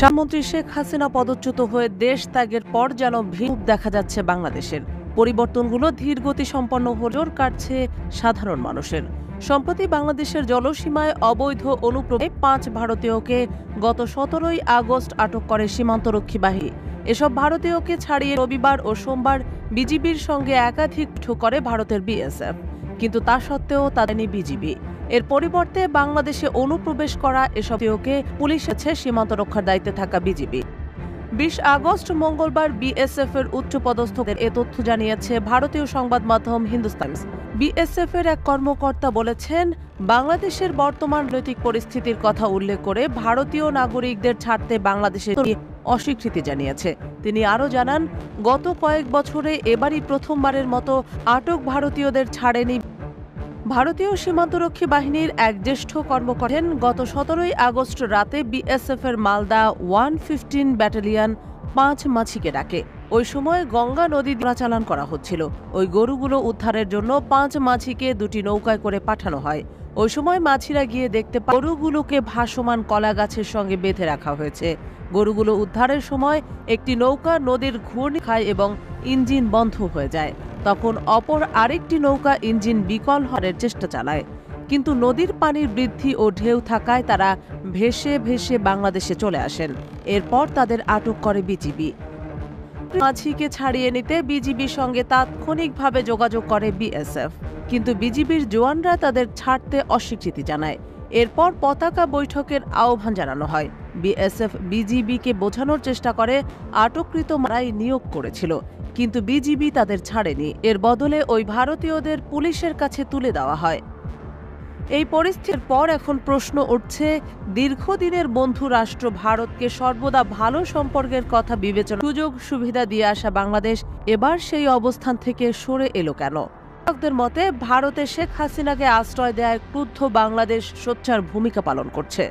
প্রধানমন্ত্রী শেখ হাসিনা পদচ্যুত হয়ে দেশ ত্যাগের পর যেন ভিন্ন দেখা যাচ্ছে বাংলাদেশের। পরিবর্তনগুলো ধীরগতি সম্পন্ন হলেও কাটছে সাধারণ মানুষের। সম্প্রতি বাংলাদেশের জলসীমায় অবৈধ অনুপ্রবেশে ৫ ভারতীয়কে গত ১৭ই আগস্ট আটক করে সীমান্তরক্ষী বাহিনী। এসব ভারতীয়কে ছাড়িয়ে রবিবার ও সোমবার বিজিবির সঙ্গে একাধিক বৈঠক করে ভারতের বিএসএফ, কিন্তু তা সত্ত্বেও তাদের বিজিবি। এর পরিবর্তে বাংলাদেশে অনুপ্রবেশ করা এসব ভারতীয়কে পুলিশ আছে সীমান্ত রক্ষার দায়িত্বে থাকা বিজিবি। ২০ আগস্ট মঙ্গলবার বিএসএফ এর উচ্চপদস্থদের এ তথ্য জানিয়েছে ভারতীয় সংবাদ মাধ্যম হিন্দুস্তান। বিএসএফ এর এক কর্মকর্তা বলেছেন, বাংলাদেশের বর্তমান রাজনৈতিক পরিস্থিতির কথা উল্লেখ করে ভারতীয় নাগরিকদের ছাড়তে বাংলাদেশের অস্বীকৃতি জানিয়েছে। তিনি আরও জানান, গত কয়েক বছরে এবারই প্রথমবারের মতো আটক ভারতীয়দের ছাড়েনি ভারতীয় সীমান্তরক্ষী বাহিনীর এক জ্যেষ্ঠ কর্মকর্তা। গত ১৭ই আগস্ট রাতে বিএসএফ এর মালদা 115 ব্যাটালিয়ন ৫ মাছিকে ডাকে। ওই সময় গঙ্গা নদী চলাচল করা হচ্ছিল। ওই গরুগুলো উদ্ধারের জন্য ৫ মাছিকে ২টি নৌকায় করে পাঠানো হয়। ওই সময় মাছিরা গিয়ে দেখতে পায় গরুগুলোকে ভাসমান কলা গাছের সঙ্গে বেঁধে রাখা হয়েছে। গরুগুলো উদ্ধারের সময় একটি নৌকা নদীর ঘূর্ণি খায় এবং ইঞ্জিন বন্ধ হয়ে যায়। তখন অপর আরেকটি নৌকা ইঞ্জিন বিকল হওয়ার চেষ্টা চালায়, কিন্তু নদীর পানির বৃদ্ধি ও ঢেউ থাকায় তারা ভেসে ভেসে বাংলাদেশে চলে আসেন। এরপর তাদের আটক করে বিজিবি। মাছিকে ছাড়িয়ে নিতে বিজিবির সঙ্গে তাৎক্ষণিকভাবে যোগাযোগ করে বিএসএফ, কিন্তু বিজিবির জওয়ানরা তাদের ছাড়তে অস্বীকৃতি জানায়। এরপর পতাকা বৈঠকের আহ্বান জানানো হয়। বিএসএফ বিজিবিকে বোঝানোর চেষ্টা করে আটককৃত মারাই নিয়োগ করেছিল, কিন্তু বিজিবি তাদের ছাড়েনি। এর বদলে ওই ভারতীয়দের পুলিশের কাছে তুলে দেওয়া হয়। এই পরিস্থিতির পর এখন প্রশ্ন উঠছে, দীর্ঘদিনের বন্ধু রাষ্ট্র ভারতকে সর্বদা ভালো সম্পর্কের কথা বিবেচনা সুযোগ সুবিধা দিয়ে আসা বাংলাদেশ এবার সেই অবস্থান থেকে সরে এলো কেন? বিশেষজ্ঞদের মতে, ভারতে শেখ হাসিনাকে আশ্রয় দেওয়ায় ক্রুদ্ধ বাংলাদেশ সোচ্চার ভূমিকা পালন করছে।